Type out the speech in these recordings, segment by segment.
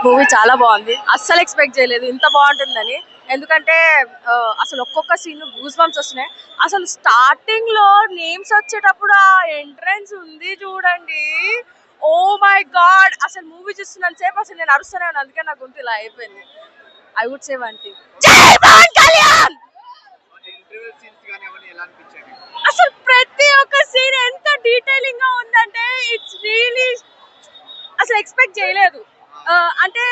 Movie చాలా బాగుంది. అస్సలు ఎక్స్పెక్ట్ చేయలేదు ఇంత బాగుంటుందని. ఎందుకంటే అసలు ఒక్కొక్క సీన్ గూస్ బంప్స్ వస్తున్నాయి. అసలు స్టార్టింగ్ లో నేమ్స్ వచ్చేటప్పుడు ఆ ఎంట్రన్స్ ఉంది చూడండి. ఓ మై గాడ్, అసలు మూవీ చూస్తున్నాను సేపు అసలు నేను అరుస్తూనే ఉన్నాను. అందుకే నా గొంతు ఇలా అయిపోయింది. I would say one thing, జై పవన్ కళ్యాణ్. అసలు ప్రతి ఒక్క సీన్ ఎంత డీటెయిలింగ్ గా ఉందంటే ఇట్స్ రియలీ అసలు ఎక్స్పెక్ట్ చేయలేదు. అంటే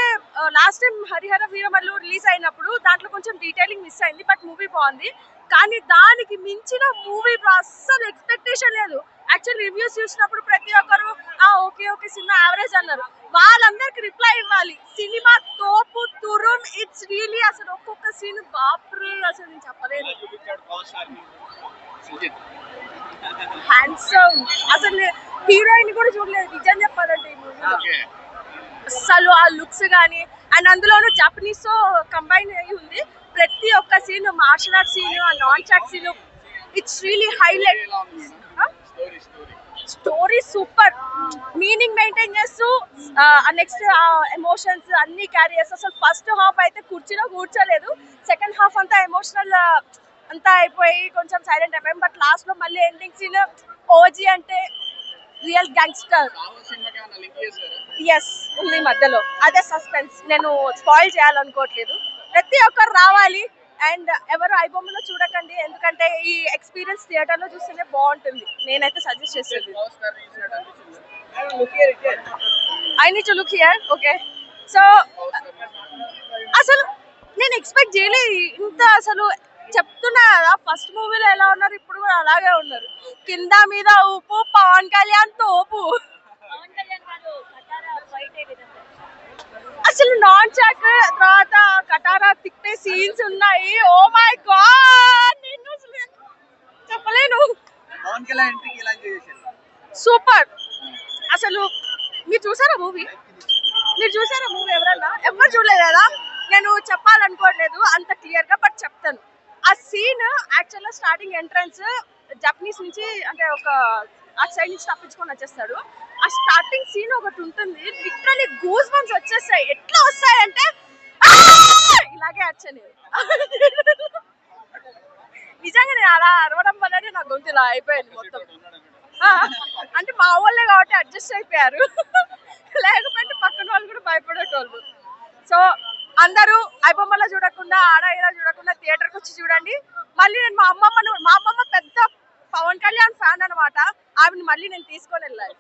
last time Harihara Veeramallu release అయినప్పుడు దాంట్లో కొంచెం డీటెయిలింగ్ మిస్ అయింది. బట్ మూవీ బాగుంది. కానీ దానికి మించిన మూవీ అస్సలు ఎక్స్పెక్టేషన్ లేదు. యాక్చువల్ రివ్యూస్ చూసినప్పుడు ప్రతి ఒక్కరు ఓకే ఓకే సినిమా యావరేజ్ అన్నారు. వాళ్ళందరికి రిప్లై ఇవ్వాలి, సినిమా తోపు తురుం. ఇట్స్ రియలీ అసలు ఒక్కొక్క సీన్ బాప్రే, అసలు నేను చెప్పలేదు. హ్యాండ్సమ్, అసలు హీరోయిన్ కూడా చూడలేదు నిజం చెప్పాలంటే ఈ మూవీలో. అసలు ఆ లుక్స్ కానీ, అండ్ అందులోనూ జపనీస్ తో కంబైన్ అయ్యి ఉంది. ప్రతి ఒక్క సీన్, మార్షల్ ఆర్ట్ సీన్, ఆ నాన్ చాట్ scene, it's really highlight. Story super, meaning maintain చేస్తూ నెక్స్ట్ ఎమోషన్స్ అన్ని క్యారీ చేస్తూ. అసలు ఫస్ట్ హాఫ్ అయితే కుర్చీలో కూర్చోలేదు. సెకండ్ హాఫ్ అంతా ఎమోషనల్ అంతా అయిపోయి కొంచెం సైలెంట్ అయిపోయాం. బట్ లాస్ట్ లో మళ్ళీ ఎండింగ్ సీన్, ఓజీ అంటే రియల్ గ్యాంగ్స్టర్. ఎస్ ఉంది మధ్యలో, అదే సస్పెన్స్. నేను స్పాయిల్ చేయాలనుకోవట్లేదు. ప్రతి ఒక్కరు రావాలి. అండ్ ఎవరు ఐబొమ్మలో చూడకండి, ఎందుకంటే ఈ ఎక్స్పీరియన్స్ థియేటర్ లో చూస్తేనే బాగుంటుంది. నేనైతే సజెస్ట్ చేసేది. I need to look here. Okay, so అసలు నేను ఎక్స్పెక్ట్ చేయలేదు ఇంత. అసలు చెప్తున్నా కదా, ఫస్ట్ మూవీలో ఎలా ఉన్నారు ఇప్పుడు కూడా అలాగే ఉన్నారు. కింద మీద ఊపు, పవన్ కళ్యాణ్ తోపు. అసలు నాన్ చాక్ తర్వాత కటారా తిప్పే సీన్స్ ఉన్నాయి. ఓ మై గాడ్, నేను అసలు చెప్పలేను. సూపర్. అసలు మీరు చూసారా మూవీ? ఎవరన్నా ఎవరు చూడలేదు కదా. నేను చెప్పాలనుకోవట్లేదు అంత క్లియర్ గా, బట్ చెప్తాను. ఆ సీన్ యాక్చువల్ గా స్టార్టింగ్ ఎంట్రన్స్ జపనీస్ నుంచి, అంటే ఒక ఆ సైడ్ నుంచి తప్పించుకొని వచ్చేస్తాడు. ఆ స్టార్టింగ్ సీన్ ఒకటి ఉంటుంది, లిటరలీ గూస్ బంప్స్ వచ్చేస్తాయి. ఎట్లా వస్తాయంటే ఇలాగే వచ్చాను నిజంగా. నేను అలా అరవడం వల్లనే నా గొంతు ఇలా అయిపోయింది మొత్తం. అంటే మా వాళ్ళే కాబట్టి అడ్జస్ట్ అయిపోయారు, లేకపోతే పక్కన వాళ్ళు కూడా భయపడేటోళ్ళు. సో అందరూ ఐబొమ్మలో చూడకుండా, ఆడ ఇలా చూడకుండా థియేటర్కి వచ్చి చూడండి. మళ్ళీ నేను మా అమ్మమ్మ పెద్ద పవన్ కళ్యాణ్ ఫ్యాన్ అనమాట. ఆవిని మళ్ళీ నేను తీసుకొని వెళ్ళాలి.